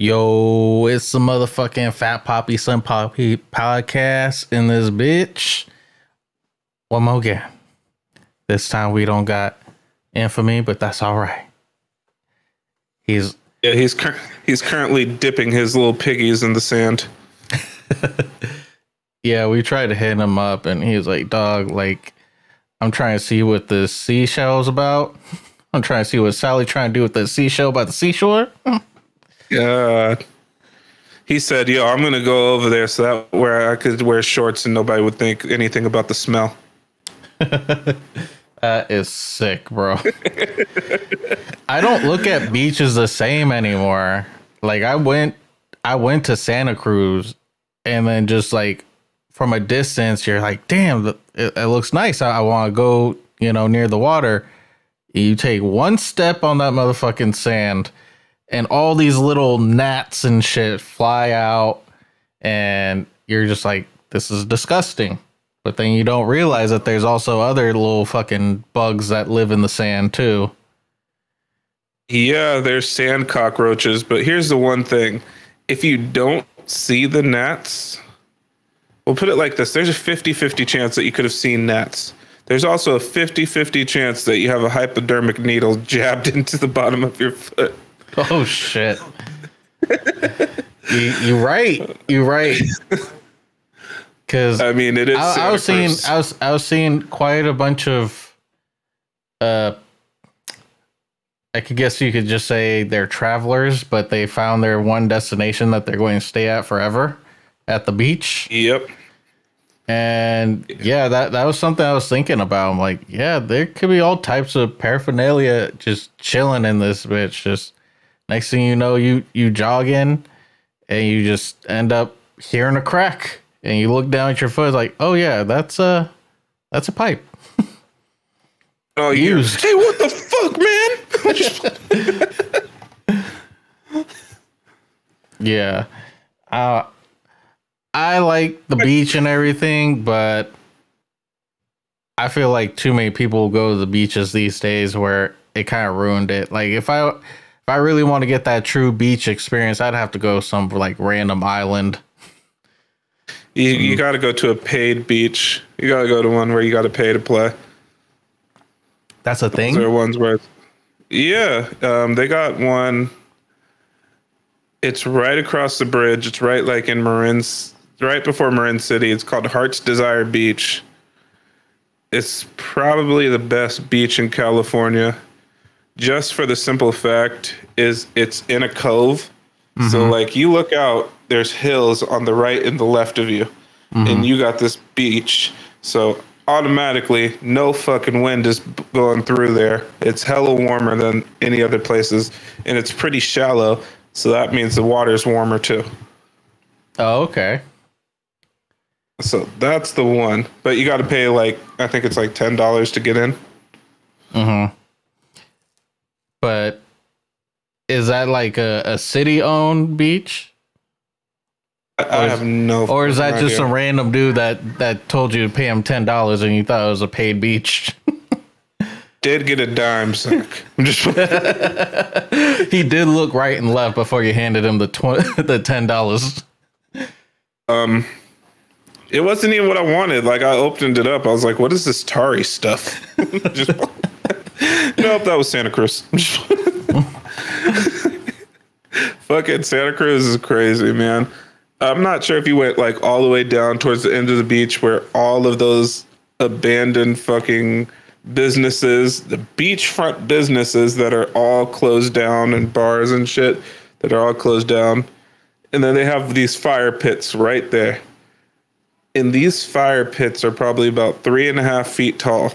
Yo, it's the motherfucking Fat Poppy Son Poppy podcast in this bitch. One more again. This time we don't got Infamy, but that's all right. He's currently dipping his little piggies in the sand. Yeah, we tried to hit him up, and he was like, "Dog, like, I'm trying to see what the seashell's about. I'm trying to see what Sally trying to do with the seashell by the seashore." He said, "Yo, I'm gonna go over there so that where I could wear shorts and nobody would think anything about the smell." That is sick, bro. I don't look at beaches the same anymore. Like I went to Santa Cruz, and then just like from a distance, you're like, "Damn, it looks nice. I want to go, near the water." You take one step on that motherfucking sand, and all these little gnats and shit fly out, and you're just like, "This is disgusting." But then you don't realize that there's also other little fucking bugs that live in the sand too. Yeah, there's sand cockroaches, but here's the one thing. If you don't see the gnats, we'll put it like this. There's a 50-50 chance that you could have seen gnats. There's also a 50-50 chance that you have a hypodermic needle jabbed into the bottom of your foot. Oh, shit. You're right. You're right. Because I mean, it is. I was seeing quite a bunch of, I could guess you could just say they're travelers, but they found their one destination that they're going to stay at forever, at the beach. Yep. And yeah, that was something I was thinking about. I'm like, yeah, there could be all types of paraphernalia just chilling in this bitch. Just next thing you know, you jogging, and you just end up hearing a crack. And you look down at your foot, it's like, oh yeah, that's a pipe. Oh, used. Hey, what the fuck, man? Yeah, I like the beach and everything, but I feel like too many people go to the beaches these days where it kind of ruined it. Like if I really want to get that true beach experience, I'd have to go some like random island. You got to go to a paid beach. You got to go to one where you got to pay to play. That's a thing? There are ones where, yeah, they got one. It's right across the bridge. It's right like in right before Marin City. It's called Heart's Desire Beach. It's probably the best beach in California, just for the simple fact is it's in a cove. Mm-hmm. So like you look out, there's hills on the right and the left of you, and you got this beach. So automatically, no fucking wind is going through there. It's hella warmer than any other places, and it's pretty shallow. So that means the water's warmer too. Oh, okay. So that's the one, but you got to pay I think it's like $10 to get in. Mm-hmm. But is that like a city-owned beach? I have no. Or is that just a random dude that told you to pay him $10 and you thought it was a paid beach? Did get a dime, Zach. He did look right and left before you handed him the $10. It wasn't even what I wanted. Like I opened it up, I was like, "What is this Tari stuff?" Nope, that was Santa Cruz. Fucking Santa Cruz is crazy, man. I'm not sure if you went like all the way down towards the end of the beach where all of those abandoned fucking businesses, the beachfront businesses that are all closed down, and bars and shit that are all closed down. And then they have these fire pits right there. And these fire pits are probably about 3.5 feet tall.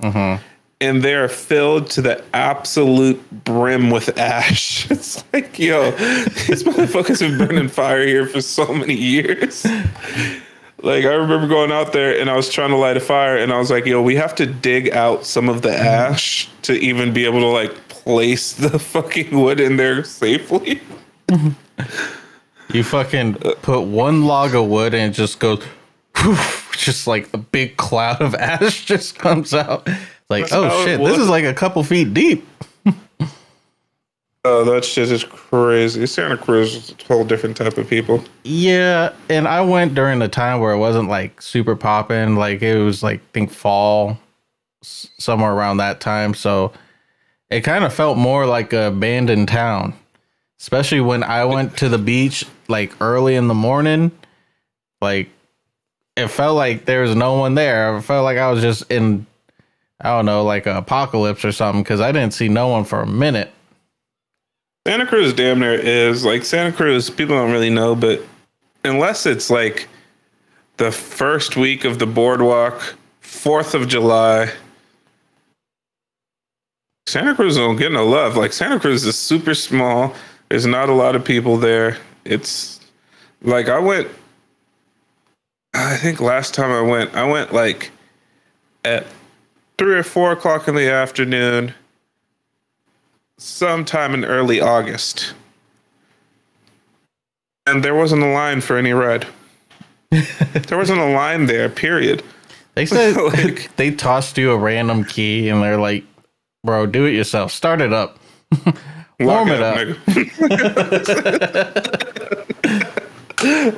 Mm-hmm. And they're filled to the absolute brim with ash. It's like, yo, these motherfuckers have been in fire here for so many years. Like, I remember going out there and I was trying to light a fire and I was like, yo, we have to dig out some of the ash to even be able to, like, place the fucking wood in there safely. You fucking put one log of wood and it just goes, whew, just like a big cloud of ash just comes out. Like, that's oh shit, this is like a couple feet deep. Oh, that shit is crazy. Santa Cruz is a whole different type of people. Yeah, and I went during the time where it wasn't like super popping. Like it was like I think fall, somewhere around that time. So it kind of felt more like a abandoned town, especially when I went to the beach like early in the morning. Like it felt like there was no one there. I felt like I was just in, I don't know, like an apocalypse or something because I didn't see no one for a minute. Santa Cruz damn near is like Santa Cruz. People don't really know, but unless it's like the first week of the boardwalk, 4th of July, Santa Cruz don't get no love. Like Santa Cruz is super small. There's not a lot of people there. It's like I think last time I went like at 3 or 4 o'clock in the afternoon, sometime in early August. And there wasn't a line for any ride. There wasn't a line there, period. They said like, they tossed you a random key and they're like, bro, do it yourself. Start it up. Warm it up.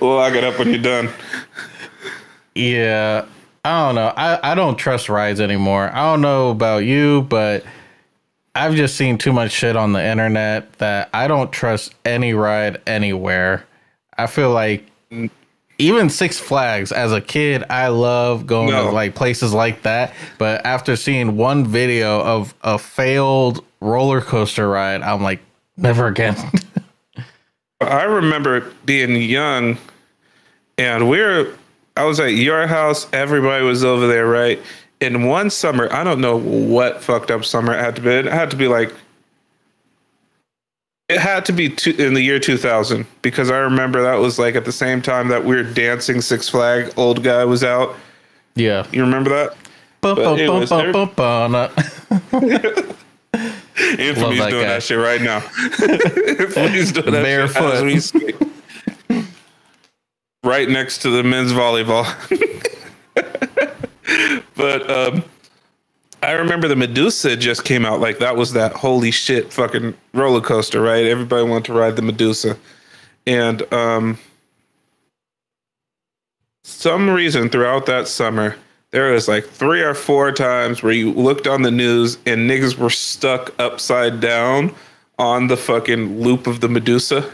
Lock it up when you're done. Yeah. I don't know. I don't trust rides anymore. I don't know about you, but I've just seen too much shit on the internet that I don't trust any ride anywhere. I feel like even Six Flags as a kid, I love going to like places like that. But after seeing one video of a failed roller coaster ride, I'm like, never again. I remember being young and I was at your house. Everybody was over there, right? In one summer, I don't know what fucked up summer it had to be. It had to be in the year 2000 because I remember that was like at the same time that Weird Dancing Six Flag old guy was out. Yeah. You remember that? Anthony's doing that shit right now. Anthony's doing that barefoot. Shit as we speak. Right next to the men's volleyball. But I remember the Medusa just came out. Like that was that holy shit fucking roller coaster, right? Everybody wanted to ride the Medusa. And some reason throughout that summer, there was like 3 or 4 times where you looked on the news and niggas were stuck upside down on the fucking loop of the Medusa.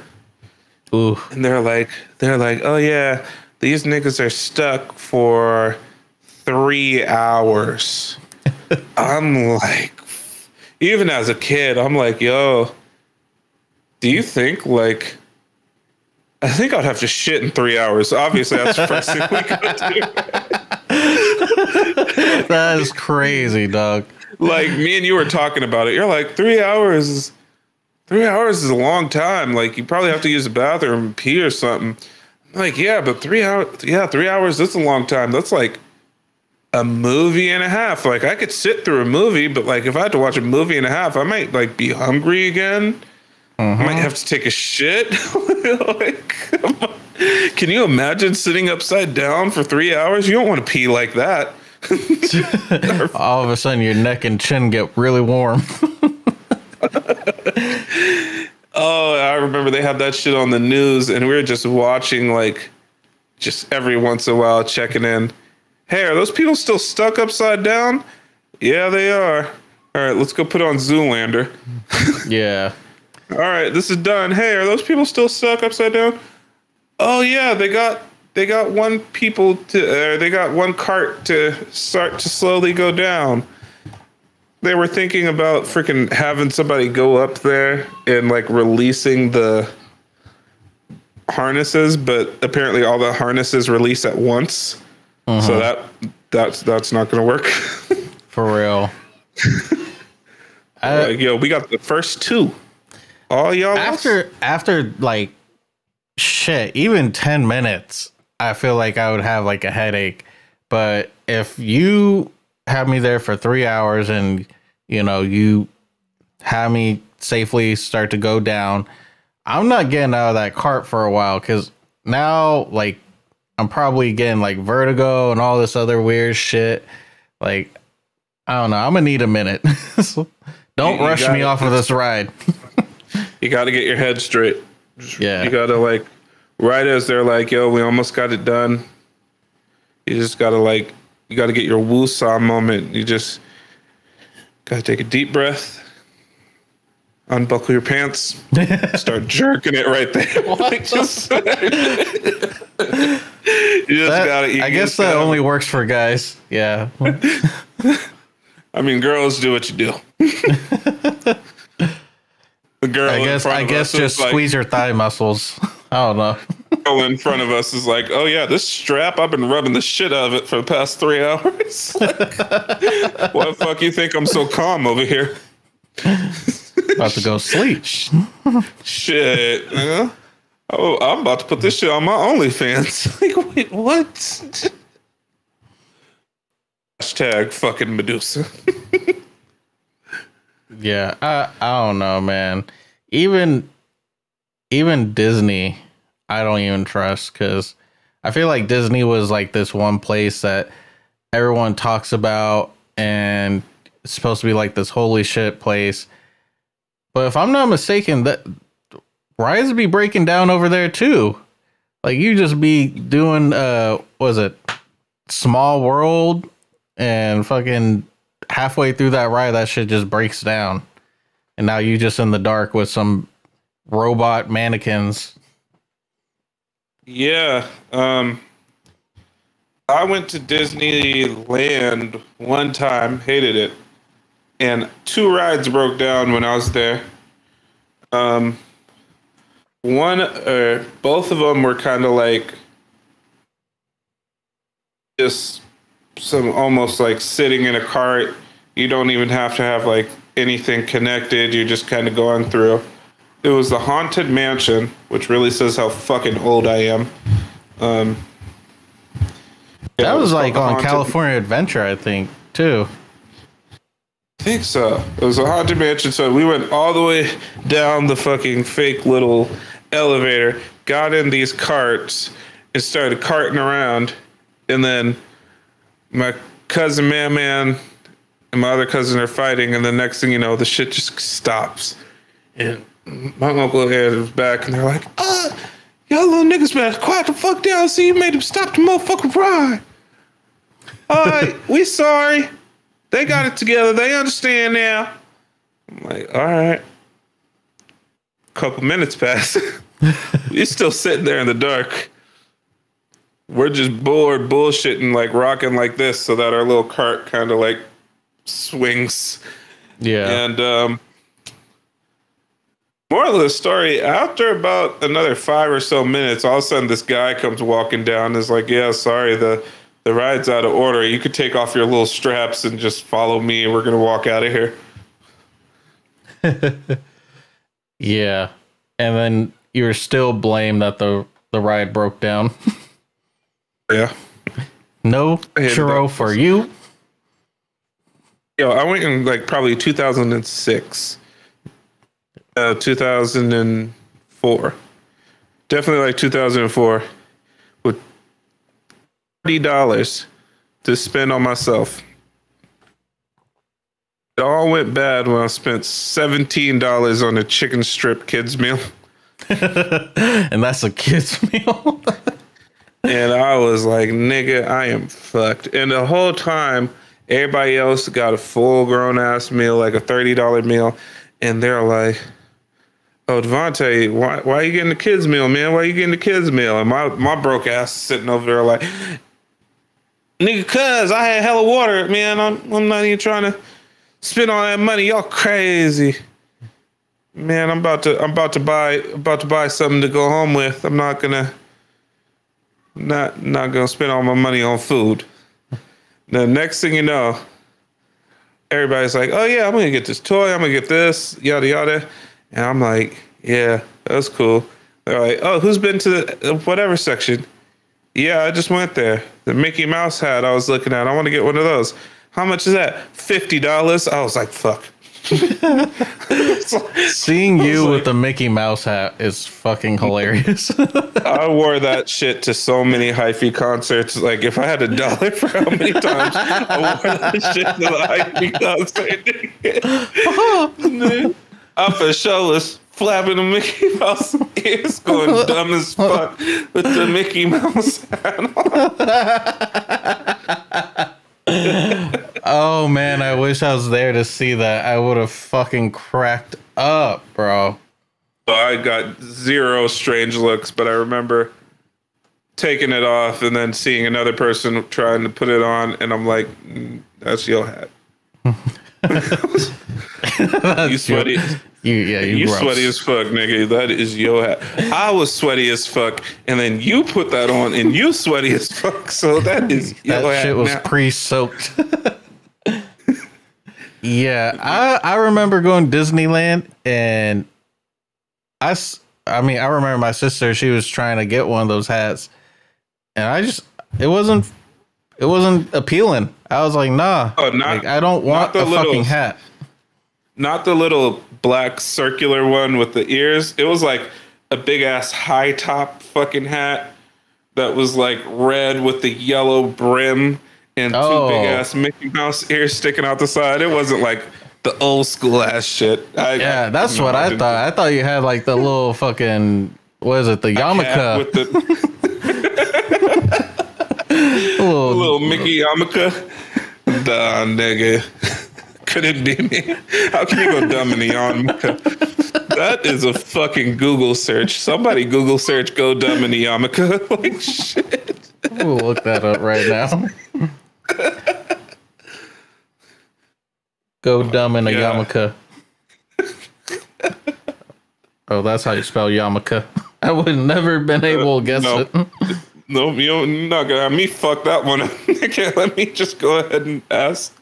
Ooh. And they're like, oh yeah, these niggas are stuck for 3 hours. I'm like, even as a kid, I'm like, yo, do you think like, I think I'd have to shit in 3 hours. Obviously, that's the first thing we go do. That is crazy, dog. Like me and you were talking about it. You're like, 3 hours. 3 hours is a long time. Like you probably have to use the bathroom and pee or something. I'm like, yeah, but 3 hours. Yeah, 3 hours. That's a long time. That's like a movie and a half. Like I could sit through a movie, but like if I had to watch a movie and a half, I might like be hungry again. I might have to take a shit. Like, can you imagine sitting upside down for 3 hours? You don't want to pee like that. All of a sudden, your neck and chin get really warm. Oh, I remember they had that shit on the news, and we were just watching, like, just every once in a while checking in. Hey, are those people still stuck upside down? Yeah, they are. All right, let's go put on Zoolander. Yeah. All right, this is done. Hey, are those people still stuck upside down? Oh yeah, they got one they got one cart to start to slowly go down. They were thinking about freaking having somebody go up there and like releasing the harnesses, but apparently all the harnesses release at once. So that's not going to work. For real. Like, yo, we got the first 2. All y'all after like shit, even 10 minutes, I feel like I would have like a headache. But if you have me there for 3 hours and you know you have me safely start to go down, I'm not getting out of that cart for a while because now like I'm probably getting like vertigo and all this other weird shit. Like I don't know, I'm gonna need a minute. So don't rush me off of this ride. you got to get your head straight. Yeah. You got to like, right as they're like, yo, we almost got it done. You just got to like, you got to get your woosah moment. You just got to take a deep breath, unbuckle your pants, start jerking it right there. You just gotta. I guess that only works for guys. Yeah. I mean, girls do what you do. The girl, I guess just squeeze your thigh muscles. I don't know. Girl in front of us is like, oh yeah, this strap, I've been rubbing the shit out of it for the past 3 hours. Like, why the fuck you think I'm so calm over here? About to go sleep. Shit. Yeah. Oh, I'm about to put this shit on my OnlyFans. Like, wait, what? Hashtag fucking Medusa. Yeah, I don't know, man. Even Disney, I don't even trust, because I feel like Disney was like this one place that everyone talks about and it's supposed to be like this holy shit place. But if I'm not mistaken, that rides be breaking down over there too. Like you just be doing what was it, Small World, and fucking halfway through that ride that shit just breaks down. And now you just in the dark with some robot mannequins. Yeah. I went to Disneyland one time, hated it. And 2 rides broke down when I was there. Both of them were kind of like just some almost like sitting in a cart. You don't even have to have like anything connected. You're just kind of going through. It was the Haunted Mansion, which really says how fucking old I am. That was like on California Adventure, I think, too. I think so. It was a Haunted Mansion, so we went all the way down the fucking fake little elevator, got in these carts, and started carting around. And then my cousin Man and my other cousin are fighting, and the next thing you know, the shit just stops. And my uncle is back, and they're like, y'all little niggas better quiet the fuck down. See, you made them stop the motherfucking ride. All right, we sorry. They got it together. They understand now. I'm like, all right. Couple minutes pass. We're still sitting there in the dark. We're just bored, bullshitting, like rocking like this so that our little cart kind of like swings. Yeah. And moral of the story, after about another 5 or so minutes, all of a sudden this guy comes walking down and is like, yeah, sorry, the ride's out of order. You could take off your little straps and just follow me. We're going to walk out of here. Yeah. And then you're still blamed that the ride broke down. Yeah. No churro for you. Yo, I went in like probably 2006. 2004. Definitely like 2004. With $30 to spend on myself. It all went bad when I spent $17 on a chicken strip kids meal. And that's a kid's meal. And I was like, nigga, I am fucked. And the whole time, everybody else got a full grown ass meal, like a $30 meal. And they're like, oh, Devontae, why are you getting the kids meal, man? Why are you getting the kids meal? And my broke ass sitting over there like, nigga, cuz I had hella water, man. I'm not even trying to spend all that money. Y'all crazy. Man, I'm about to buy something to go home with. I'm not gonna spend all my money on food. The next thing you know, everybody's like, oh yeah, I'm gonna get this toy, I'm gonna get this, yada yada. And I'm like, yeah, that's cool. They're like, oh, who's been to the whatever section? Yeah, I just went there. The Mickey Mouse hat I was looking at, I want to get one of those. How much is that? $50. I was like, fuck. Seeing you with the Mickey Mouse hat is fucking hilarious. I wore that shit to so many hyphy concerts. Like, if I had $1 for how many times I wore that shit to the hyphy concert. I for sure was flapping the Mickey Mouse ears, going dumb as fuck with the Mickey Mouse hat on. Oh man, I wish I was there to see that. I would have fucking cracked up, bro. I got zero strange looks, but I remember taking it off and then seeing another person trying to put it on, and I'm like, that's your hat. You sweaty. You sweaty as fuck, nigga. That is your hat. I was sweaty as fuck, and then you put that on, and you sweaty as fuck. So that is your hat. That shit was pre-soaked. Yeah, I remember going to Disneyland, and I remember my sister. She was trying to get one of those hats, and it wasn't appealing. I was like, nah, I don't want a fucking hat. Not the little black circular one with the ears. It was like a big ass high top fucking hat that was like red with the yellow brim and two big ass Mickey Mouse ears sticking out the side. It wasn't like the old school ass shit. That's what I thought. I thought you had like the little fucking, what is it, the yarmulke? With the little Mickey yarmulke. Duh, nigga. Couldn't be me. How can you go dumb in the yarmulke? That is a fucking Google search. Somebody Google search go dumb in the yarmulke. Like shit. We'll look that up right now. Go dumb in a yarmulke. Oh, that's how you spell yarmulke. I would never been able to guess it. No, you're not gonna have me fuck that one up. Let me just go ahead and ask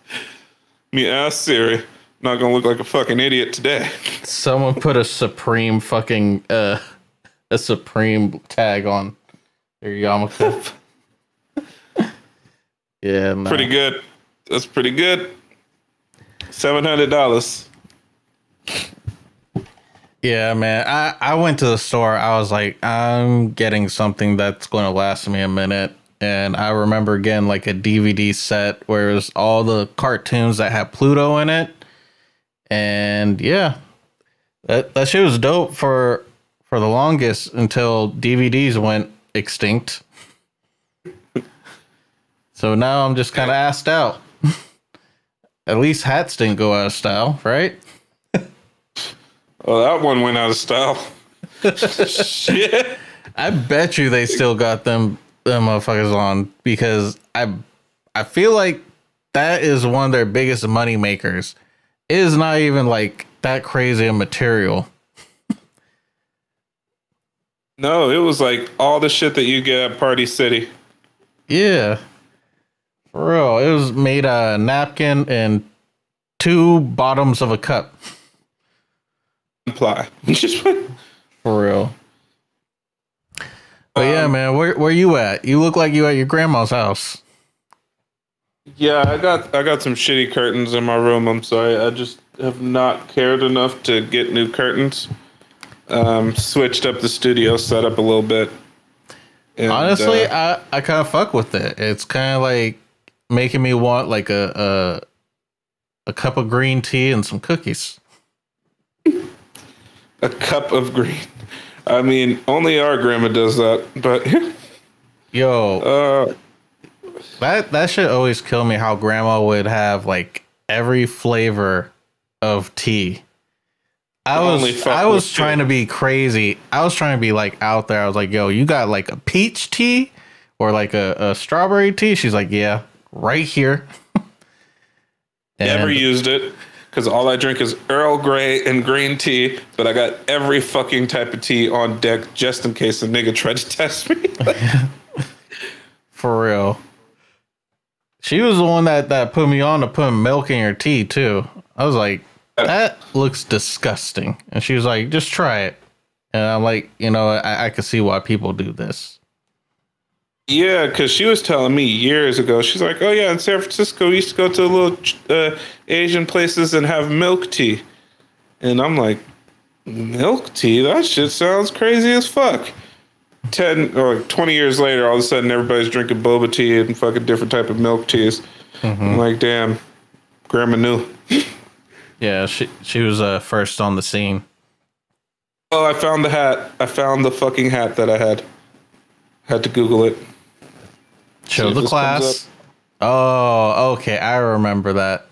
Siri. I'm not gonna look like a fucking idiot today. Someone put a Supreme fucking a Supreme tag on their yarmulke. Yeah, man. Pretty good. That's pretty good. $700. Yeah, man. I went to the store. I was like, I'm getting something that's going to last me a minute. And I remember getting like a DVD set where it was all the cartoons that had Pluto in it. And yeah, that shit was dope for the longest until DVDs went extinct. So now I'm just kind of assed out. At least hats didn't go out of style, right? Well, that one went out of style. Shit. I bet you they still got them motherfuckers on, because I feel like that is one of their biggest money makers. It is not even like that crazy a material. No, it was like all the shit that you get at Party City. Yeah. For real. It was made a napkin and 2 bottoms of a cup. Apply. For real. But yeah, man, where you at? You look like you at your grandma's house. Yeah, I got some shitty curtains in my room. I'm sorry. I just have not cared enough to get new curtains. Switched up the studio setup a little bit. And, honestly, I kind of fuck with it. It's kind of like making me want like a cup of green tea and some cookies. A cup of green. I mean, only our grandma does that, but yo, that should always kill me, how grandma would have like every flavor of tea. I was trying to be crazy. I was trying to be like out there. I was like, yo, you got like a peach tea or like a strawberry tea? She's like, yeah, right here. Never used it, because all I drink is Earl Grey and green tea, but I got every fucking type of tea on deck just in case a nigga tried to test me. For real. She was the one that put me on to put milk in your tea too. I was like, that looks disgusting. And she was like, just try it. And I'm like, I could see why people do this. Yeah, because she was telling me years ago, she's like, oh yeah, in San Francisco, we used to go to little Asian places and have milk tea. And I'm like, milk tea? That shit sounds crazy as fuck. 10 or 20 years later, all of a sudden, everybody's drinking boba tea and fucking different type of milk teas. Mm-hmm. I'm like, damn, grandma knew. Yeah, she was first on the scene. Oh, I found the hat. I found the fucking hat that I had. Had to Google it. Show the class. Oh, okay. I remember that.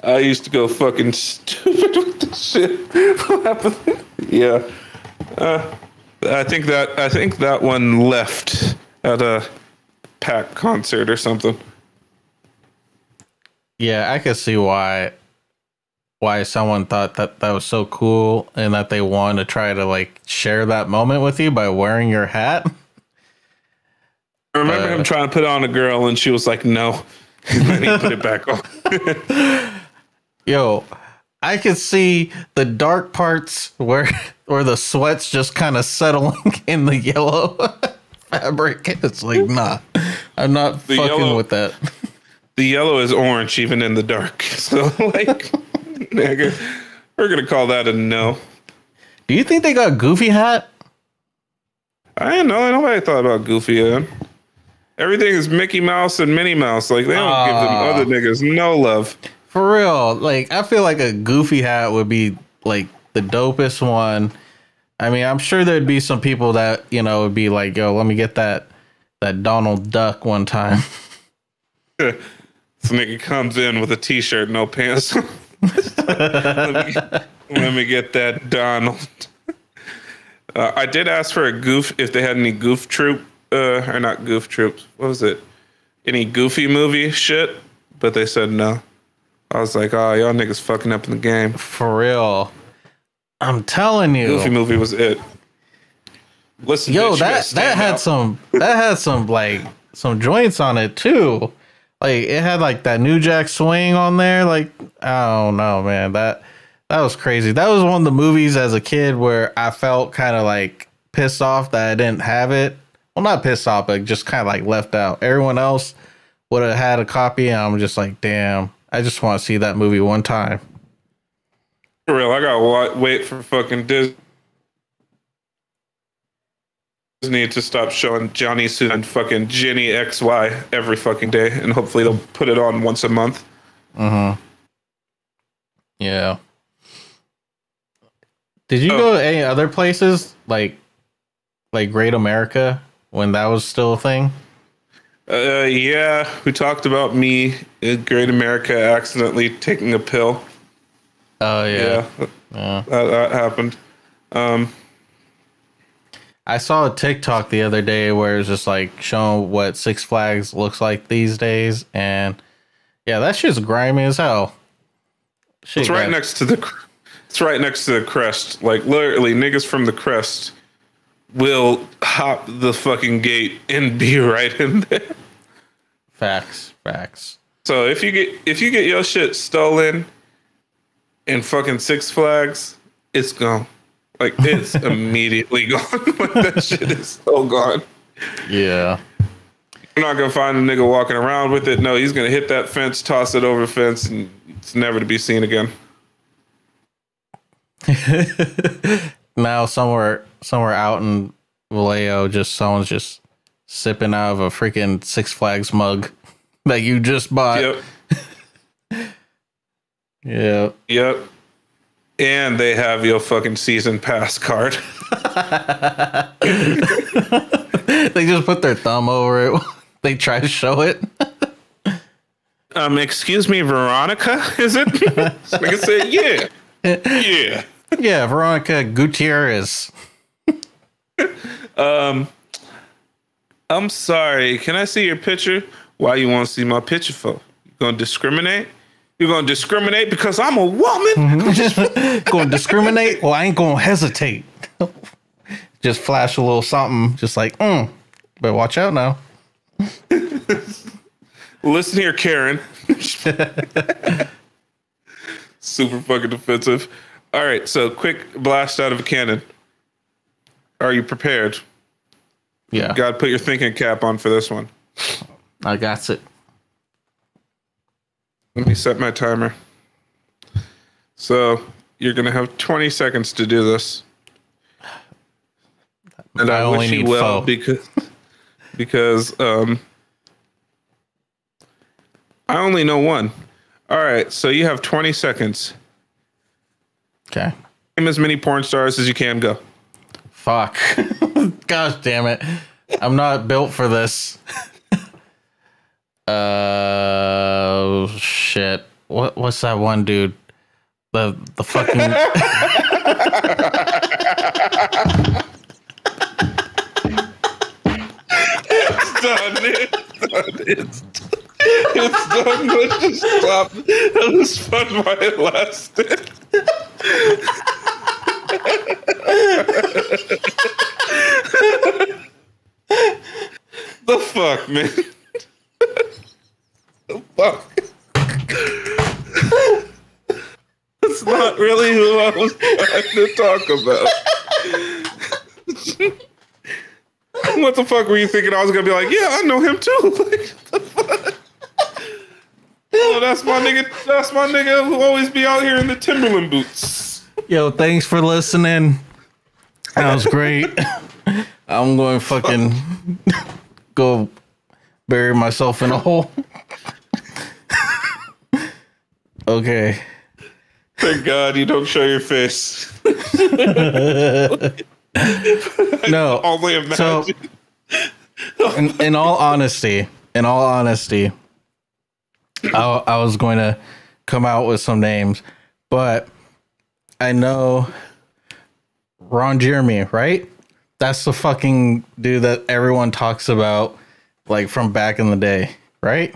I used to go fucking stupid with this shit. What happened? Yeah. I think that one left at a Pack concert or something. Yeah, I could see why someone thought that was so cool and that they wanted to try to like share that moment with you by wearing your hat. I remember him trying to put it on a girl and she was like, no. And then he put it back on. Yo, I could see the dark parts where the sweat's just kind of settling in the yellow fabric. It's like, nah, I'm not fucking with that. The yellow is orange even in the dark. So like, nigga, we're gonna call that a no. Do you think they got Goofy hat? I didn't know. Nobody thought about Goofy yet. Everything is Mickey Mouse and Minnie Mouse. Like, they don't give them other niggas no love. For real. Like, I feel like a Goofy hat would be, like, the dopest one. I mean, I'm sure there'd be some people that, you know, would be like, yo, let me get that Donald Duck one time. This nigga comes in with a t-shirt, no pants. let me get that Donald. I did ask for a goof, if they had any goof troop. Or not goof troops. What was it? Any Goofy movie shit? But they said no. I was like, oh, y'all niggas fucking up in the game. For real. I'm telling you. Goofy movie was it. Listen, yo, bitch, that had some like some joints on it too. Like it had like that New Jack Swing on there. Like, I don't know, man. That was crazy. That was one of the movies as a kid where I felt kind of like pissed off that I didn't have it. Well, not pissed off, but just kind of like left out. Everyone else would have had a copy, and I'm just like, damn, I just want to see that movie one time. For real, I gotta wait for fucking Disney to stop showing Johnny Suit and fucking Jenny XY every fucking day, and hopefully they'll put it on once a month. Yeah. Did you go to any other places like Great America? When that was still a thing? Yeah, we talked about me in Great America accidentally taking a pill. Oh, yeah. That happened. I saw a TikTok the other day where it's just like showing what Six Flags looks like these days. And yeah, that shit's grimy as hell. It's right next to the crest. Like literally niggas from the crest will hop the fucking gate and be right in there. Facts. So if you get your shit stolen in fucking Six Flags, it's gone. Like it's immediately gone. Like that shit is so gone. Yeah. You're not gonna find a nigga walking around with it. No, he's gonna hit that fence, toss it over the fence, and it's never to be seen again. Now somewhere out in Vallejo, someone's just sipping out of a freaking Six Flags mug that you just bought. Yep. Yep. And they have your fucking season pass card. They just put their thumb over it. They try to show it. Excuse me, Veronica, is it? Like I said, yeah. Yeah. Yeah, Veronica Gutierrez. I'm sorry. Can I see your picture? Why you want to see my picture for? You gonna discriminate? You're gonna discriminate because I'm a woman? Gonna discriminate? Well, I ain't gonna hesitate. Just flash a little something, just like, but watch out now. Listen here, Karen. Super fucking defensive. All right, so quick blast out of a cannon. Are you prepared? Yeah. Gotta put your thinking cap on for this one. I got it. Let me set my timer. So you're gonna have 20 seconds to do this. And I wish you well because I only know one. All right, so you have 20 seconds. Okay. Name as many porn stars as you can. Go. Fuck. Gosh damn it. I'm not built for this. Shit. What's that one dude? The fucking It's done. Let's just stop. That was fun while it lasted. The fuck, man? The fuck? That's not really who I was trying to talk about. What the fuck were you thinking? I was gonna be like, yeah, I know him too. Like, the fuck? Oh, that's my nigga. That's my nigga who always be out here in the Timberland boots. Yo, thanks for listening. That was great. I'm going to fucking go bury myself in a hole. Okay. Thank God you don't show your face. No. Only imagine. So, in all honesty, I was going to come out with some names, but I know Ron Jeremy, right? That's the fucking dude that everyone talks about, like from back in the day, right?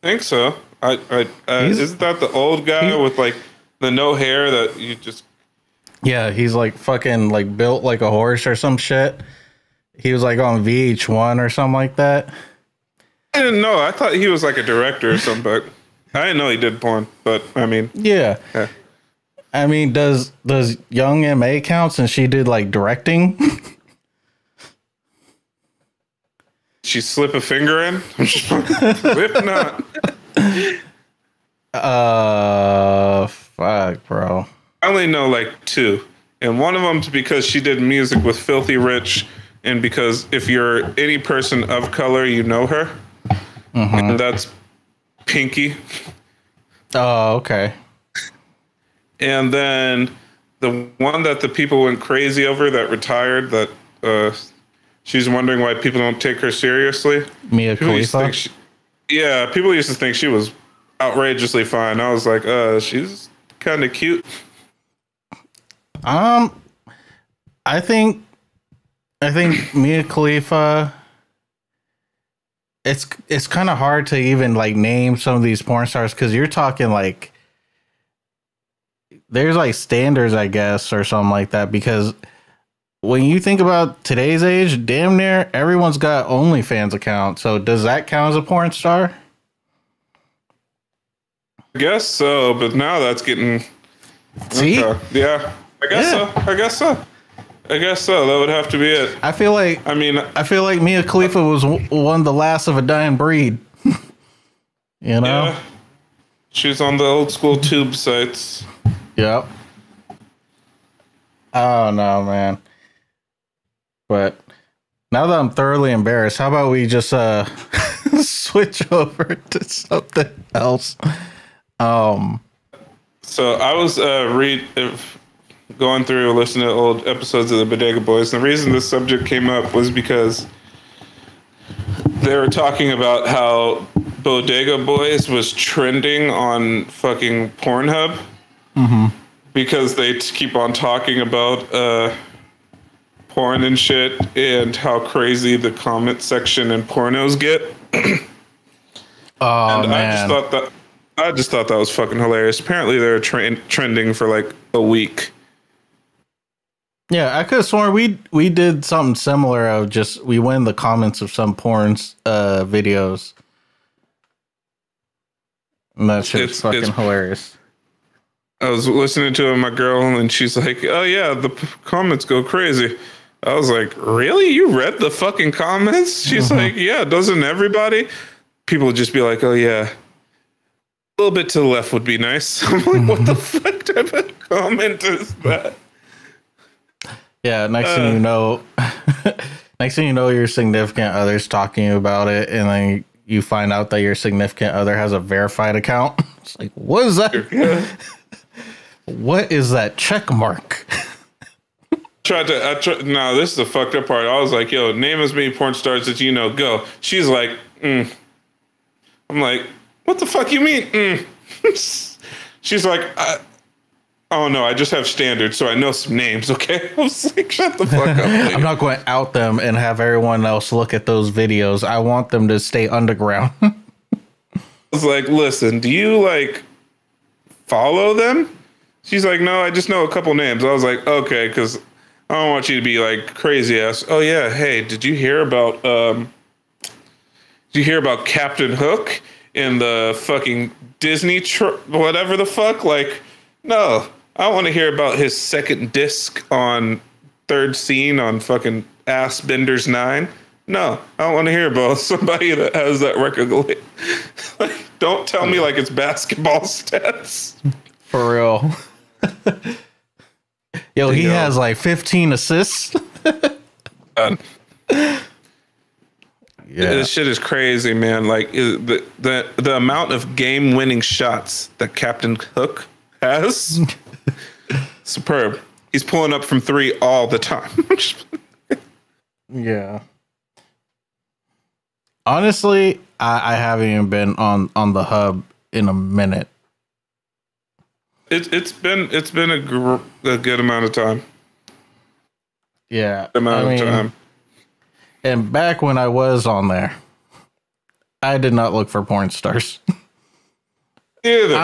I think so. Isn't that the old guy with like the no hair that you just? Yeah, he's like fucking like built like a horse or some shit. He was like on VH1 or something like that. I didn't know. I thought he was like a director or something, but I didn't know he did porn. But I mean, yeah. I mean, does Young MA count since she did like directing? She slip a finger in? If not. Fuck, bro. I only know like two. And one of them's because she did music with Filthy Rich, and because if you're any person of color, you know her. Mm-hmm. And that's Pinky. Oh, okay. And then the one that the people went crazy over that retired, that she's wondering why people don't take her seriously. Mia Khalifa? People used to think she was outrageously fine. I was like, she's kind of cute. I think Mia Khalifa. It's kind of hard to even like name some of these porn stars because you're talking like there's like standards, I guess, or something like that. Because when you think about today's age, damn near everyone's got OnlyFans account. So does that count as a porn star? I guess so, but now that's getting. See? Okay. Yeah, I guess so. I guess so. That would have to be it. I feel like Mia Khalifa was one of the last of a dying breed. You know? Yeah. She's on the old school tube sites. Yep. Oh no, man. But now that I'm thoroughly embarrassed, how about we just switch over to something else? So I was going through listening to old episodes of the Bodega Boys. And the reason this subject came up was because they were talking about how Bodega Boys was trending on fucking Pornhub. Mm-hmm. Because they keep on talking about porn and shit and how crazy the comment section in pornos get. Oh, and man. I just thought that was fucking hilarious. Apparently they're trending for like a week. Yeah, I could have sworn we did something similar of just we went in the comments of some porn's videos. And that shit's fucking hilarious. I was listening to my girl and she's like, oh yeah, the comments go crazy. I was like, really? You read the fucking comments? She's like, yeah, doesn't everybody? People would just be like, oh yeah, a little bit to the left would be nice. I'm like, what the fuck type of comment is that? Yeah, next thing you know, your significant other's talking about it, and then you find out that your significant other has a verified account. It's like, what is that? What is that check mark? No, this is the fucked up part. I was like, yo, name as many porn stars that you know, go. She's like, I'm like, what the fuck you mean? She's like, oh no, I just have standards, so I know some names, okay? I was like, shut the fuck up. Lady. I'm not going to out them and have everyone else look at those videos. I want them to stay underground. I was like, listen, do you like follow them? She's like, no, I just know a couple names. I was like, okay, because I don't want you to be like crazy ass. Oh yeah, hey, did you hear about Captain Hook in the fucking Disney whatever the fuck? Like, no, I want to hear about his second disc on third scene on fucking Ass Benders 9. No, I don't want to hear about somebody that has that record. Like, don't tell me like it's basketball stats. For real. Yo, he has like 15 assists. Yeah, this shit is crazy, man. Like the amount of game-winning shots that Captain Hook has, superb. He's pulling up from 3 all the time. Yeah. Honestly, I haven't even been on the hub in a minute. It's been a good amount of time. Yeah, Of time. And back when I was on there, I did not look for porn stars. Either.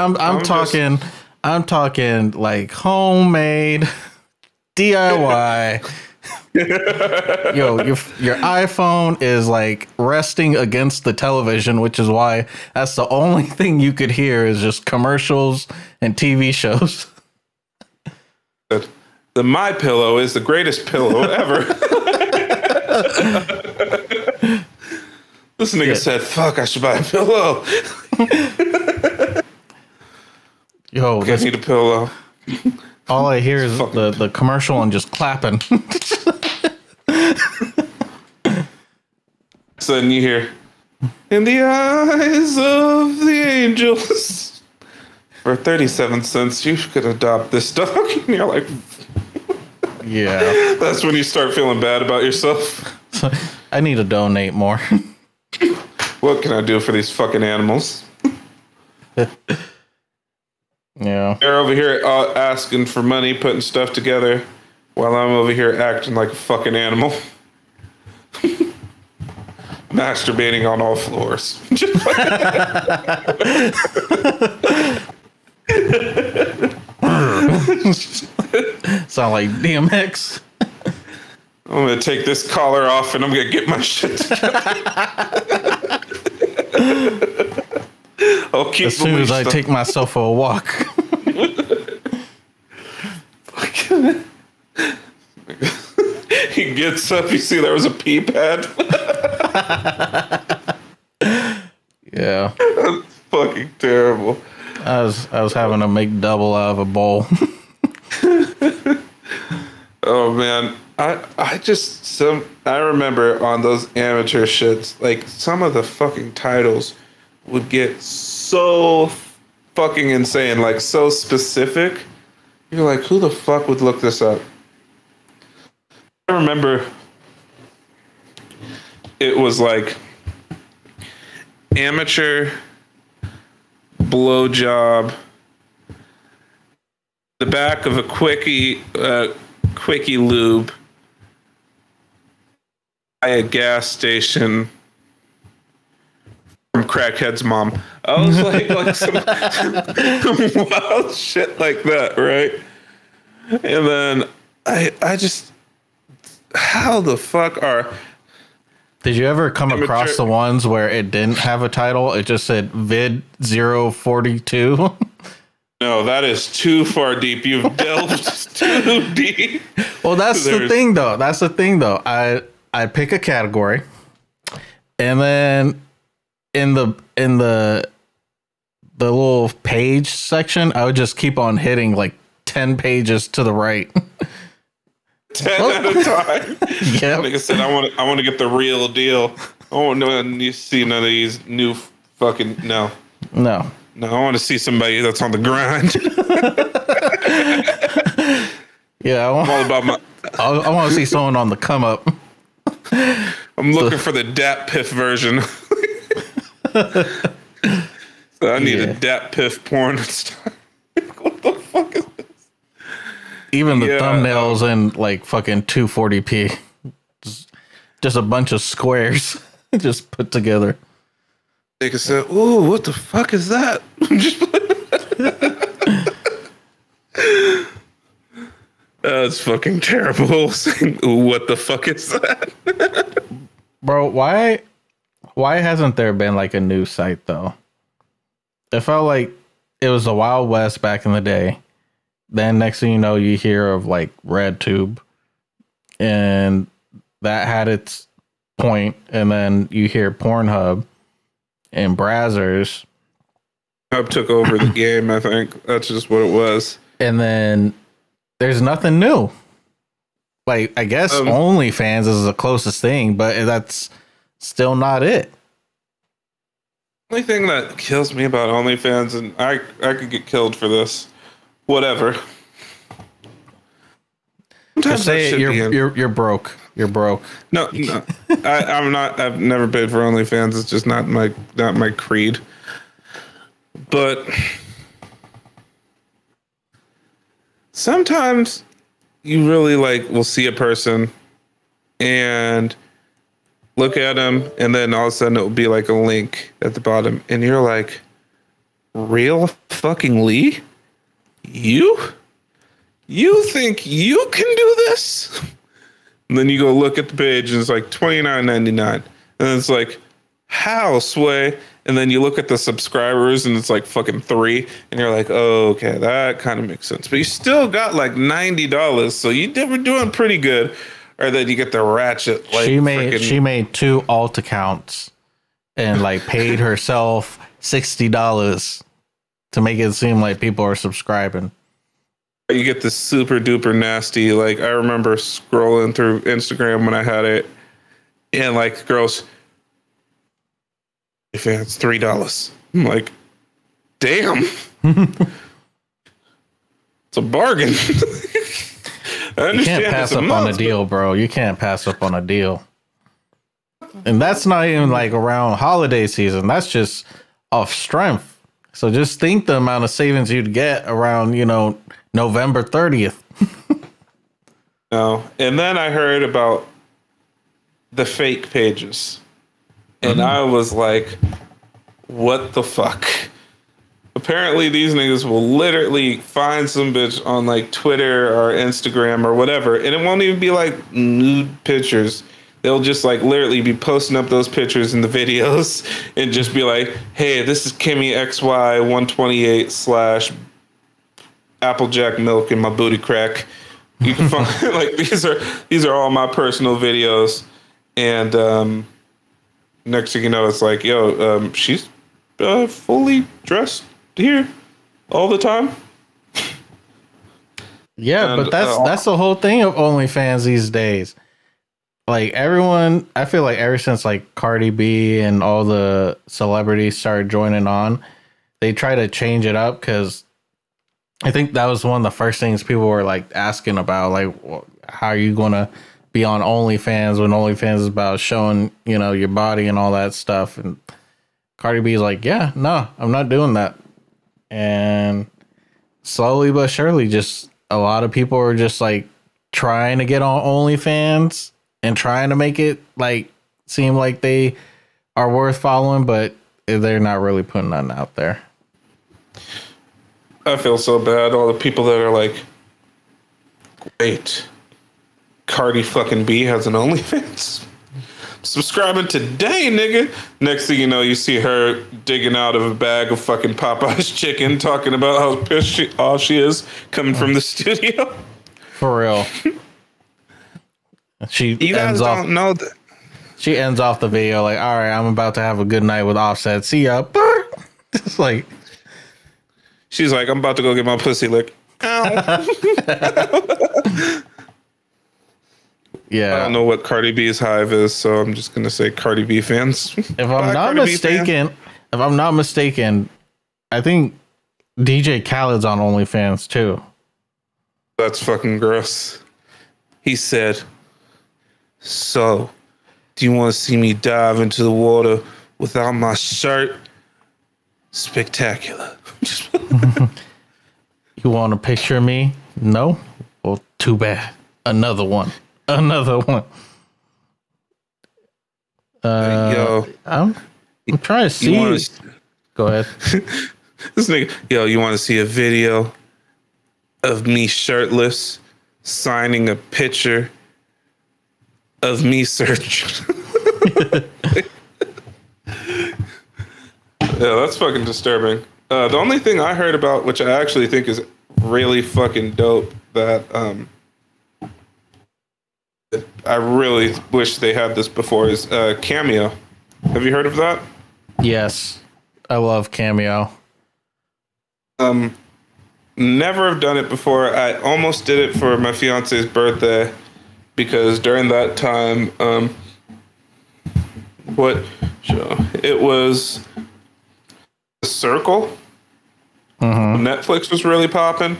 I'm talking like homemade DIY. Yo, your iPhone is like resting against the television, which is why that's the only thing you could hear is just commercials and TV shows. The My Pillow is the greatest pillow ever. This nigga said, "Fuck, I should buy a pillow." Yo, I need a pillow. All I hear is the commercial and just clapping. Sudden you hear, "In the eyes of the angels, for 37 cents, you could adopt this dog." And you're like, yeah. That's when you start feeling bad about yourself. I need to donate more. What can I do for these fucking animals? Yeah. They're over here asking for money, putting stuff together, while I'm over here acting like a fucking animal. Masturbating on all floors. Sound like DMX. I'm gonna take this collar off and I'm gonna get my shit together. I'll keep as soon as I take myself for a walk. He gets up, you see there was a pee pad. Yeah. That's fucking terrible. I was having to make double out of a bowl. Oh man. I remember on those amateur shits, like some of the fucking titles would get so fucking insane, like so specific. You're like, who the fuck would look this up? I remember it was like amateur blowjob, the back of a quickie lube at a gas station from crackhead's mom. I was like some wild shit like that, right? And then I just, how the fuck are... Did you ever come across the ones where it didn't have a title? It just said vid 042? No, that is too far deep. You've delved too deep. Well, that's the thing, though. I pick a category, and then in the little page section, I would just keep on hitting like 10 pages to the right. 10 at a time. Yeah. Like I said, I want to get the real deal. I don't want to see none of these new fucking no. I want to see somebody that's on the grind. Yeah, I'm all about my. I want to see someone on the come up. I'm looking for the Dat Piff version. So I need a Dat Piff porn star. What the fuck is this? Even the thumbnails in like fucking 240p. Just a bunch of squares just put together. They could say, "Ooh, what the fuck is that?" That's fucking terrible. Saying, "Ooh, what the fuck is that?" Bro, why hasn't there been like a news site though? It felt like it was the Wild West back in the day. Then next thing you know, you hear of like RedTube, and that had its point. And then you hear Pornhub and Brazzers. Hub took over the game. I think that's just what it was. And then there's nothing new. Like, I guess OnlyFans is the closest thing, but that's still not it. Only thing that kills me about OnlyFans, and I could get killed for this. Whatever. Just say it, you're broke. You're broke. No. I'm not. I've never paid for OnlyFans. It's just not my creed. But sometimes you really will see a person and look at them, and then all of a sudden it will be like a link at the bottom, and you're like, real fucking Lee? You think you can do this? And then you go look at the page and it's like $29.99. And then it's like, how, Sway? And then you look at the subscribers and it's like fucking 3. And you're like, oh, okay, that kind of makes sense. But you still got like $90. So you were doing pretty good. Or then you get the ratchet. Like she made 2 alt accounts and like paid herself $60 to make it seem like people are subscribing. You get this super duper nasty. Like, I remember scrolling through Instagram when I had it, and like girls, fans $3. I'm like, damn, it's a bargain. You can't pass up on a deal, bro. You can't pass up on a deal. And that's not even like around holiday season. That's just off strength. So just think the amount of savings you'd get around, November 30th. No. And then I heard about the fake pages. And I was like, what the fuck? Apparently these niggas will literally find some bitch on like Twitter or Instagram or whatever, and it won't even be like nude pictures. They'll just like literally be posting up those pictures and the videos and just be like, hey, this is Kimmy XY 128 / Applejack milk in my booty crack. You can find like these are all my personal videos. And next thing you know, it's like, yo, she's fully dressed here all the time. Yeah, and, but that's the whole thing of OnlyFans these days. Like everyone, I feel like ever since like Cardi B and all the celebrities started joining on, they try to change it up, because I think that was one of the first things people were like asking about, like, how are you going to be on OnlyFans when OnlyFans is about showing, your body and all that stuff. And Cardi B is like, yeah, no, I'm not doing that. And slowly but surely, just a lot of people are just like trying to get on OnlyFans and trying to make it like seem like they are worth following, but they're not really putting nothing out there. I feel so bad. All the people that are like, great, Cardi fucking B has an OnlyFans. Subscribing today, nigga. Next thing you know, you see her digging out of a bag of fucking Popeye's chicken, talking about how pissed off she is coming from the studio. For real. You guys don't know that. She ends off the video like, all right, I'm about to have a good night with Offset. See ya. It's like, she's like, I'm about to go get my pussy licked. Ow. Yeah. I don't know what Cardi B's hive is, so I'm just gonna say Cardi B fans. If I'm not mistaken, I think DJ Khaled's on OnlyFans too. That's fucking gross. He said, "So, do you want to see me dive into the water without my shirt? Spectacular." You want a picture of me? No? Well, too bad. Another one. Another one. Yo, I'm trying to see. Go ahead. This nigga, yo, you want to see a video of me shirtless signing a picture of me search? Yeah, that's fucking disturbing. The only thing I heard about, which I actually think is really fucking dope, that I really wish they had this before, is Cameo. Have you heard of that? Yes, I love Cameo. Never have done it before. I almost did it for my fiance's birthday because during that time, what show? It was The Circle. Netflix was really popping,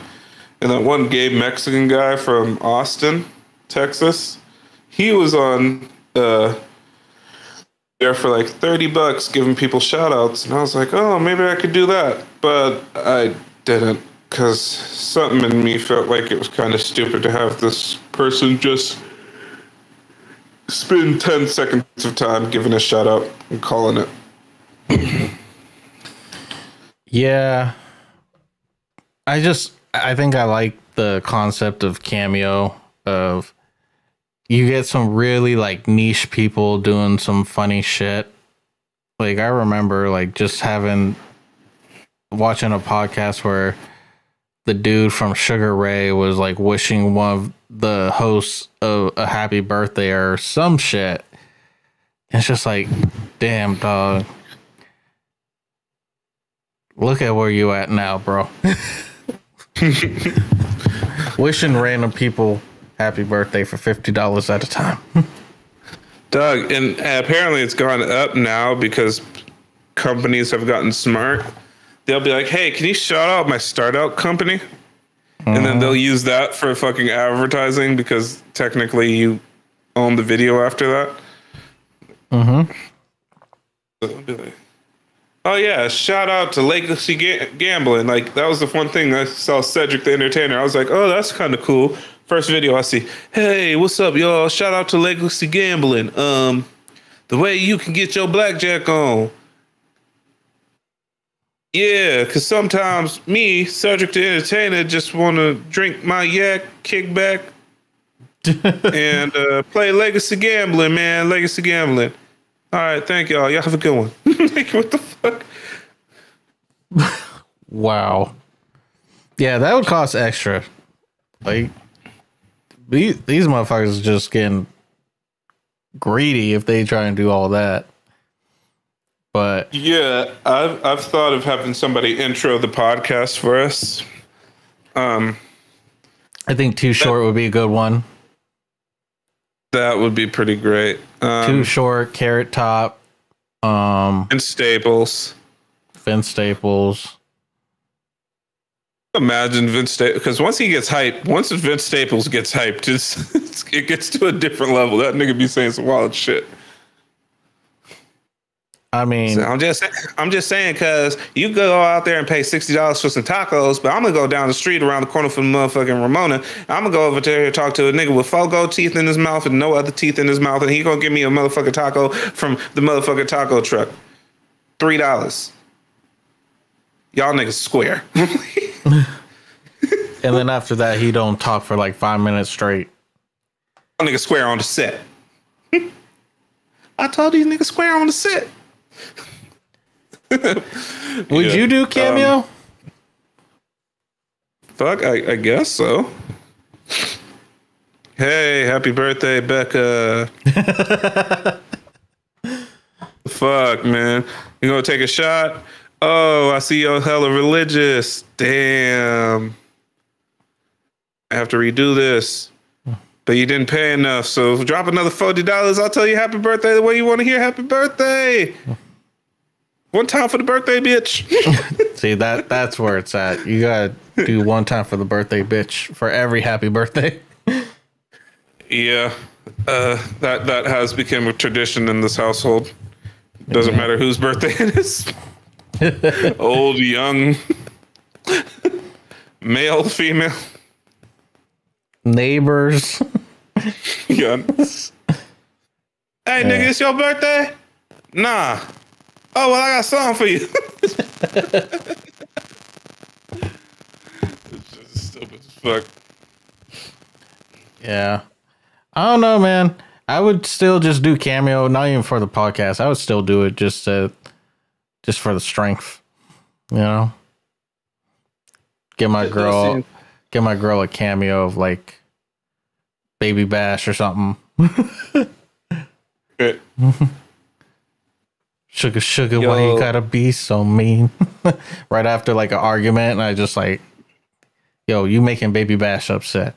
and that one gay Mexican guy from Austin, Texas, he was on there for like $30 giving people shout outs, and I was like, oh, maybe I could do that, but I didn't because something in me felt like it was kind of stupid to have this person just spend 10 seconds of time giving a shout out and calling it. Yeah, I think I like the concept of Cameo, of you get some really like niche people doing some funny shit. Like I remember like just watching a podcast where the dude from Sugar Ray was like wishing one of the hosts a happy birthday or some shit. It's just like, damn, dog. Look at where you at now, bro. Wishing random people happy birthday for $50 at a time. Doug, and apparently it's gone up now because companies have gotten smart. They'll be like, hey, can you shout out my startup company? And then they'll use that for fucking advertising because technically you own the video after that. So they'll be like, oh yeah, shout out to Legacy Gambling. Like that was the one thing I saw Cedric the Entertainer. I was like, oh, that's kind of cool. First video I see, hey, what's up, y'all? Shout out to Legacy Gambling. The way you can get your blackjack on. Yeah, because sometimes me, Cedric the Entertainer, just want to drink my yak, kick back, and play Legacy Gambling, man. Legacy Gambling. All right, thank y'all. Y'all have a good one. Like, what the fuck? Wow. Yeah, that would cost extra. Like, these motherfuckers are just getting greedy if they try and do all that. But yeah, I've thought of having somebody intro the podcast for us. I think Too Short would be a good one. That would be pretty great. Too Short, Carrot Top, and Staples. Vince Staples. Imagine Vince Staples, because once Vince Staples gets hyped, it gets to a different level. That nigga be saying some wild shit. I mean, so I'm just saying, because you go out there and pay $60 for some tacos, but I'm gonna go down the street around the corner from motherfucking Ramona. I'm gonna go over there and talk to a nigga with 4 gold teeth in his mouth and no other teeth in his mouth, and he gonna give me a motherfucking taco from the motherfucking taco truck. $3. Y'all niggas square. And then after that, he don't talk for like 5 minutes straight. Y'all niggas square on the set. I told these niggas square on the set. Would you do Cameo? Fuck, I guess so. Hey, happy birthday, Becca. Fuck, man. You gonna take a shot? Oh, I see you're hella religious. Damn. I have to redo this. But you didn't pay enough, so drop another $40. I'll tell you happy birthday the way you want to hear happy birthday. One time for the birthday, bitch. See, that's where it's at. You gotta do one time for the birthday bitch for every happy birthday. Yeah, that has become a tradition in this household. Doesn't matter whose birthday it is. Old, young, male, female, neighbors. Yeah. Hey, nigga, it's your birthday? Nah. Oh, well, I got something for you. It's just stupid as fuck. Yeah. I don't know, man. I would still just do Cameo, not even for the podcast. I would still do it just for the strength, you know. Get my girl a cameo of like Baby Bash or something. Sugar, why you gotta be so mean? Right after like an argument, and I just like, yo, you making Baby Bash upset.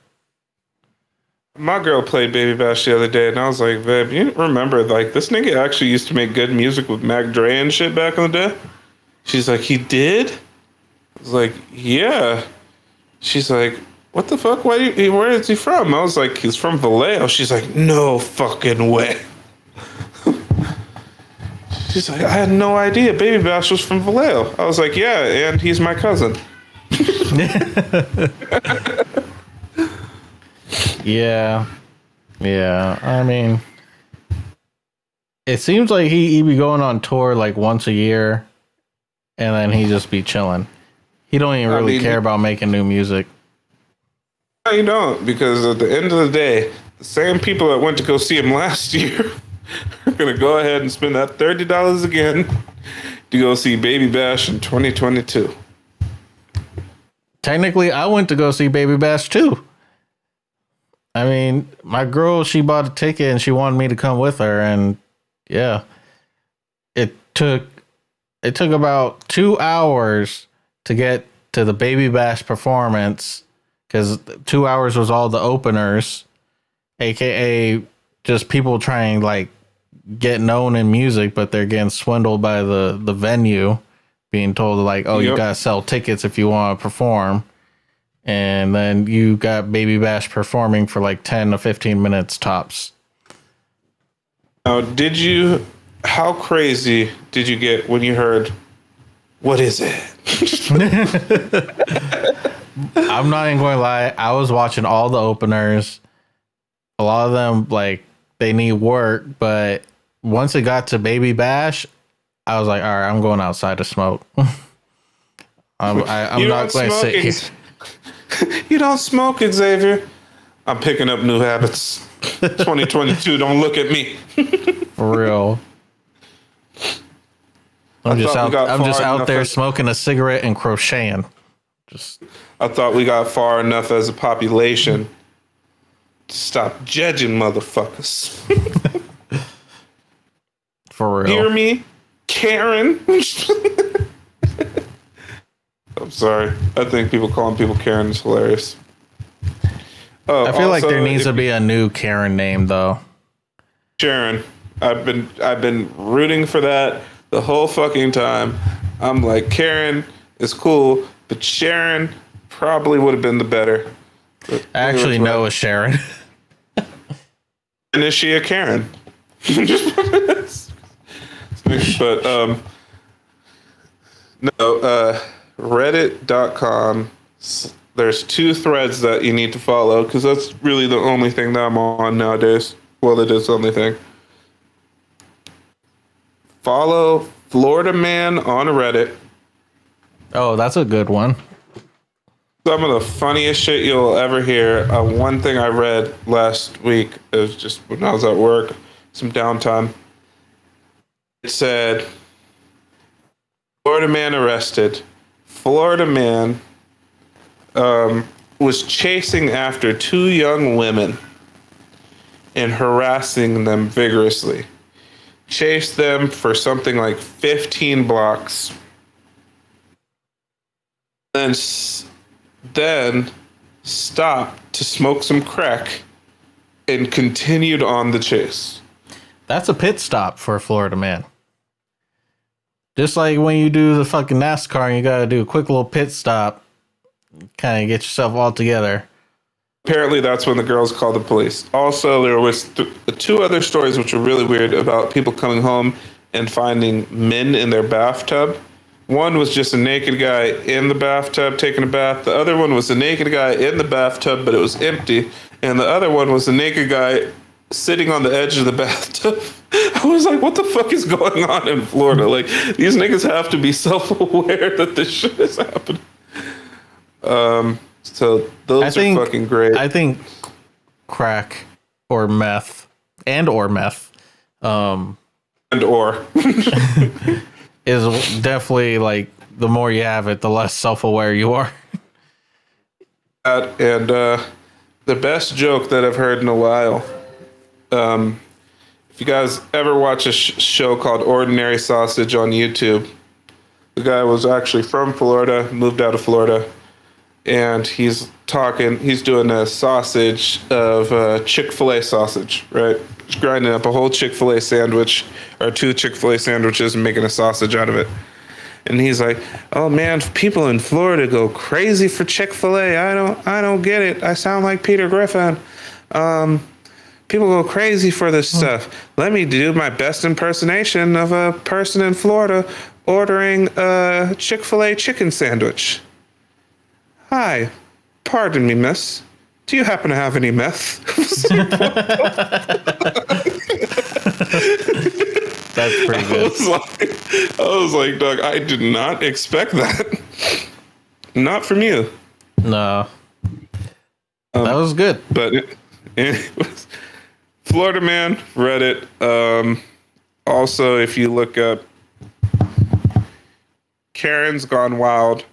My girl played Baby Bash the other day, and I was like, babe, you remember, like, this nigga actually used to make good music with Mac Dre and shit back in the day? She's like, he did? I was like, yeah. She's like, what the fuck? Where is he from? I was like, he's from Vallejo. She's like, no fucking way. She's like, I had no idea Baby Bash was from Vallejo. I was like, yeah, and he's my cousin. Yeah. I mean, it seems like he be going on tour like once a year, and then he just be chilling. He don't even really care about making new music. No, you don't, because at the end of the day, the same people that went to go see him last year are gonna go ahead and spend that $30 again to go see Baby Bash in 2022. Technically, I went to go see Baby Bash too. I mean, my girl, she bought a ticket and she wanted me to come with her, and yeah, it took about 2 hours to get to the Baby Bash performance, because 2 hours was all the openers, aka just people trying like get known in music, but they're getting swindled by the venue, being told like, oh, you gotta sell tickets if you want to perform. And then you got Baby Bash performing for like 10 to 15 minutes tops. Now, how crazy did you get when you heard, what is it? I'm not even going to lie. I was watching all the openers. A lot of them, like, they need work. But once it got to Baby Bash, I was like, all right, I'm going outside to smoke. I'm not going to sit here. You don't smoke, Xavier. I'm picking up new habits. 2022, don't look at me. For real. I'm just out there smoking a cigarette and crocheting. I thought we got far enough as a population to stop judging motherfuckers. For real. Hear me, Karen? I'm sorry. I think people calling people Karen is hilarious. I feel like there needs to be a new Karen name, though. Sharen. I've been rooting for that the whole fucking time. I'm like, Karen is cool, but Sharen probably would have been the better. I actually know a Sharen. And is she a Karen? But no. Reddit.com. There's 2 threads that you need to follow, because that's really the only thing that I'm on nowadays. Well, it is the only thing. Follow Florida Man on Reddit. Oh, that's a good one. Some of the funniest shit you'll ever hear. One thing I read last week, it was just when I was at work, some downtime. It said, Florida man arrested. Florida man was chasing after 2 young women and harassing them vigorously. Chased them for something like 15 blocks. Then stopped to smoke some crack and continued on the chase. That's a pit stop for a Florida man. Just like when you do the fucking NASCAR and you gotta do a quick little pit stop, kind of get yourself all together. Apparently, that's when the girls called the police. Also, there was two other stories which were really weird about people coming home and finding men in their bathtub. One was just a naked guy in the bathtub taking a bath. The other one was a naked guy in the bathtub, but it was empty. And the other one was a naked guy sitting on the edge of the bathtub. I was like, what the fuck is going on in Florida? Like, these niggas have to be self-aware that this shit is happening. So those are fucking great. I think crack or meth or meth is definitely like the more you have it, the less self-aware you are. And the best joke that I've heard in a while, if you guys ever watch a show called Ordinary Sausage on YouTube, the guy was actually from Florida, moved out of Florida, and he's doing a sausage of Chick-fil-A sausage, right? He's grinding up a whole Chick-fil-A sandwich or 2 Chick-fil-A sandwiches and making a sausage out of it. And he's like, "Oh man, people in Florida go crazy for Chick-fil-A. I don't get it. I sound like Peter Griffin. People go crazy for this stuff. Let me do my best impersonation of a person in Florida ordering a Chick-fil-A chicken sandwich. Hi, pardon me, miss. Do you happen to have any meth?" That's pretty good. I was like, Doug, I did not expect that. Not from you. No. That was good. But it was Florida man, Reddit. Also, if you look up Karen's Gone Wild,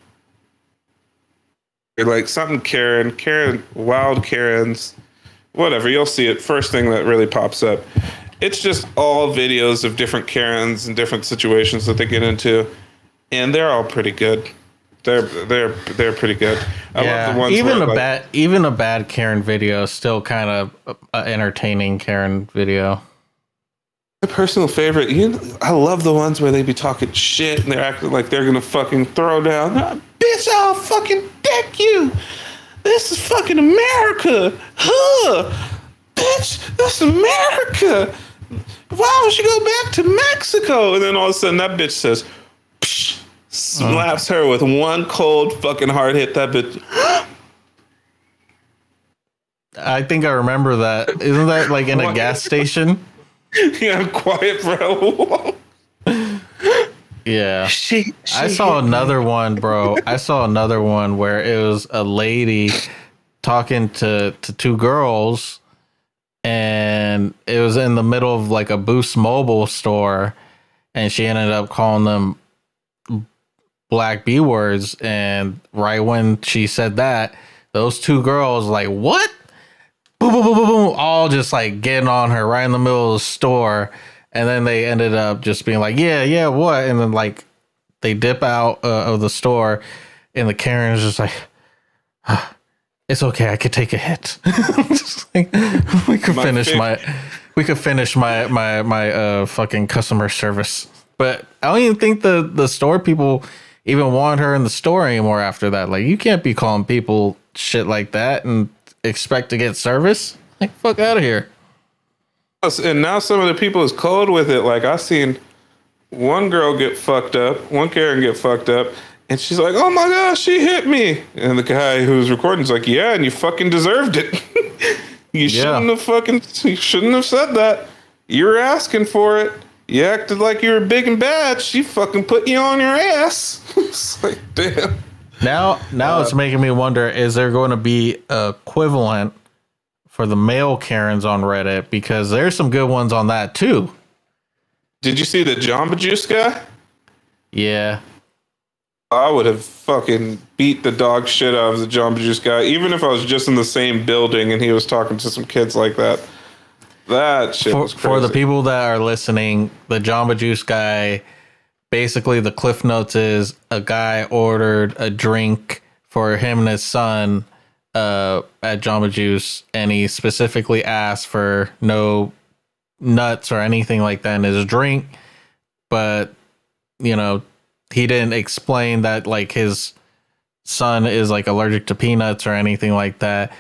like something Karen, wild Karens, whatever, you'll see it. First thing that really pops up. It's just all videos of different Karens and different situations that they get into, and they're all pretty good. They're pretty good. I love the ones even a bad Karen video is still kind of entertaining Karen video. My personal favorite, I love the ones where they be talking shit and they're acting like they're gonna fucking throw down. Bitch, I'll fucking deck you. This is fucking America. Huh. Bitch, this is America. Why don't you go back to Mexico? And then all of a sudden that bitch says, psh, slaps her with one cold fucking hard hit. That bitch. I think I remember that. Isn't that like in a gas station? Yeah, I'm quiet for how long? Yeah. I saw another one, bro. I saw another one where it was a lady talking to 2 girls, and it was in the middle of like a Boost Mobile store, and she ended up calling them black B words. And right when she said that, those 2 girls like, what? Boom, boom, boom, boom, boom, all just like getting on her right in the middle of the store. And then they ended up just being like, yeah, what? And then like they dip out of the store, and the Karen's just like, it's okay, I could take a hit. Just like, we could finish my fucking customer service. But I don't even think the store people even want her in the store anymore after that. Like, you can't be calling people shit like that and expect to get service. Like, fuck out of here. And now some of the people is cold with it. Like, I seen one girl get fucked up, one Karen get fucked up, and she's like, "Oh my gosh, she hit me." And the guy who's recording is like, "Yeah, and you fucking deserved it. You shouldn't have said that. You were asking for it. You acted like you were big and bad. She fucking put you on your ass." It's like, damn. Now it's making me wonder, is there going to be equivalent for the male Karens on Reddit? Because there's some good ones on that too. Did you see the Jamba Juice guy? Yeah. I would have fucking beat the dog shit out of the Jamba Juice guy, even if I was just in the same building and he was talking to some kids like that. That shit was crazy. For the people that are listening, the Jamba Juice guy, basically the cliff notes is a guy ordered a drink for him and his son at Jamba Juice, and he specifically asked for no nuts or anything like that in his drink, but you know, he didn't explain that like his son is like allergic to peanuts or anything like that.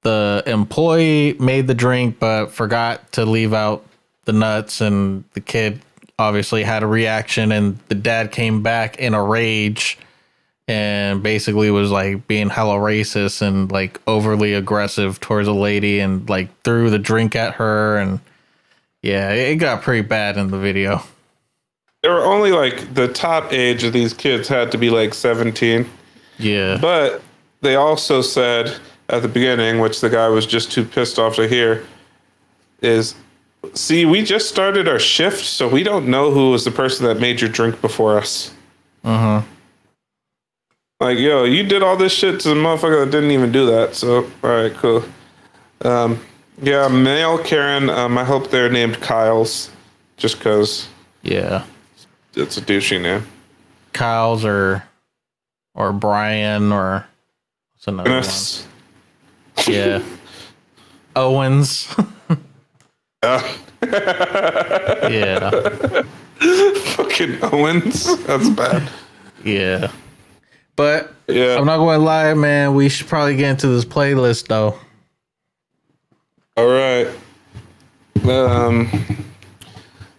The employee made the drink but forgot to leave out the nuts, and the kid obviously had a reaction, and the dad came back in a rage and basically was like being hella racist and like overly aggressive towards a lady and like threw the drink at her. And yeah, it got pretty bad in the video. They were only like the top age of these kids had to be like 17. Yeah. But they also said at the beginning, which the guy was just too pissed off to hear, is, see, we just started our shift, so we don't know who was the person that made your drink before us. Uh-huh. Like, yo, you did all this shit to the motherfucker that didn't even do that. So, all right, cool. Yeah, male Karen, I hope they're named Kyles, just because. Yeah. It's a douchey name. Kyles or Brian or what's another one? Yeah. Owens. Yeah. Fucking Owens. That's bad. Yeah. But yeah. I'm not going to lie, man. We should probably get into this playlist, though. All right.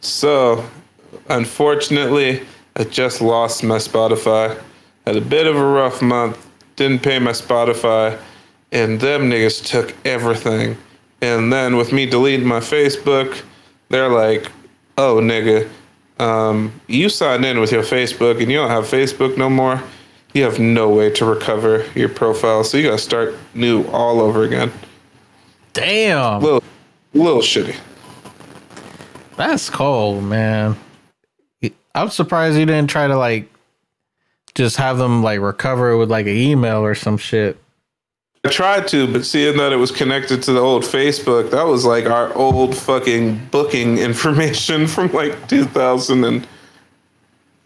So, unfortunately, I just lost my Spotify. Had a bit of a rough month. Didn't pay my Spotify. And them niggas took everything. And then with me deleting my Facebook, they're like, oh, nigga, you signed in with your Facebook and you don't have Facebook no more. You have no way to recover your profile. So you got to start new all over again. Damn. Little shitty. That's cold, man. I'm surprised you didn't try to like just have them like recover it with like an email or some shit. I tried to, but seeing that it was connected to the old Facebook, that was like our old fucking booking information from like 2000 and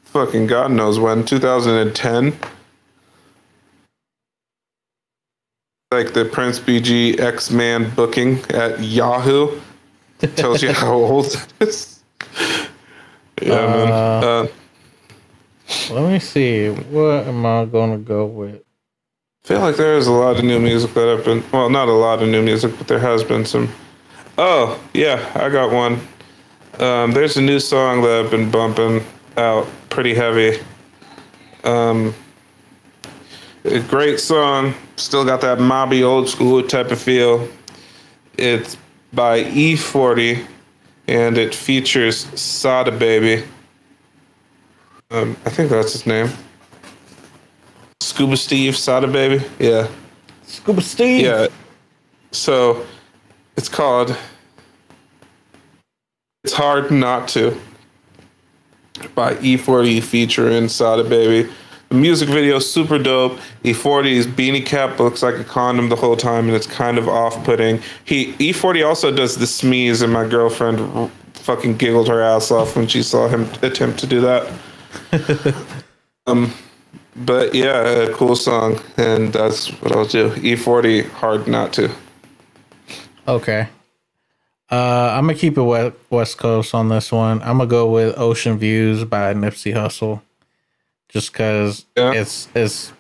fucking God knows when, 2010. Like the Prince BG X-Man booking at Yahoo. It tells you how old it is. Yeah, man. Let me see. What am I going to go with? I feel like there is a lot of new music that have been, well, not a lot of new music, but there has been some. Oh, yeah, I got one. There's a new song that I've been bumping out pretty heavy. A great song. Still got that mobby old school type of feel. It's by E40 and it features Sada Baby. I think that's his name. Scuba Steve, Sada Baby. Yeah. Scuba Steve. Yeah. So it's called It's Hard Not To by E40 featuring Sada Baby. The music video is super dope. E40's beanie cap looks like a condom the whole time, and it's kind of off-putting. E40 also does the sneeze, and my girlfriend fucking giggled her ass off when she saw him attempt to do that. But yeah, a cool song, and that's what I'll do. E40, Hard Not To. Okay. I'm gonna keep it West Coast on this one. I'm gonna go with Ocean Views by Nipsey Hussle. Just because it's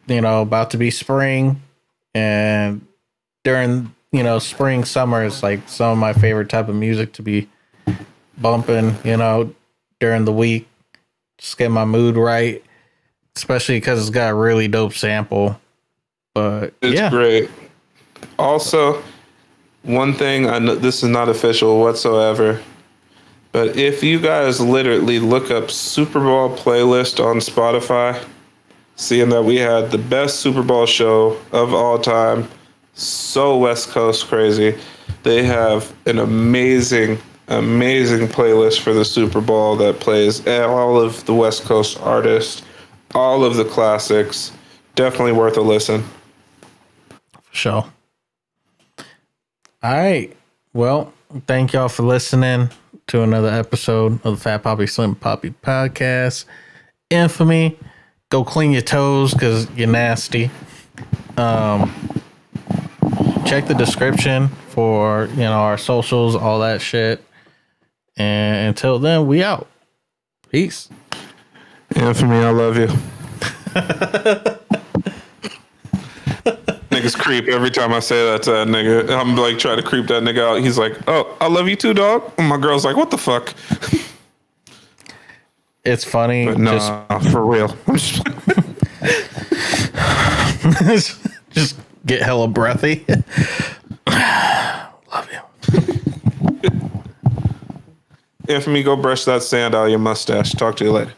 about to be spring, and during spring, summer is like some of my favorite type of music to be bumping during the week. Just get my mood right, especially because it's got a really dope sample. But it's great. Also, one thing, I know this is not official whatsoever, but if you guys literally look up Super Bowl playlist on Spotify, seeing that we had the best Super Bowl show of all time, so West Coast crazy. They have an amazing playlist for the Super Bowl that plays all of the West Coast artists, all of the classics. Definitely worth a listen. For sure. All right. Well, thank y'all for listening to another episode of the Fat Papi Slim Papi podcast. Infamy. Go clean your toes because you're nasty. Check the description for our socials, all that shit. And until then, we out. Peace. Anthony, I love you. Niggas creep every time I say that to that nigga. I'm like trying to creep that nigga out. He's like, "Oh, I love you too, dog." And my girl's like, "What the fuck?" It's funny. But nah, for real. Just get hella breathy. Love you. Anthony, go brush that sand out of your mustache. Talk to you later.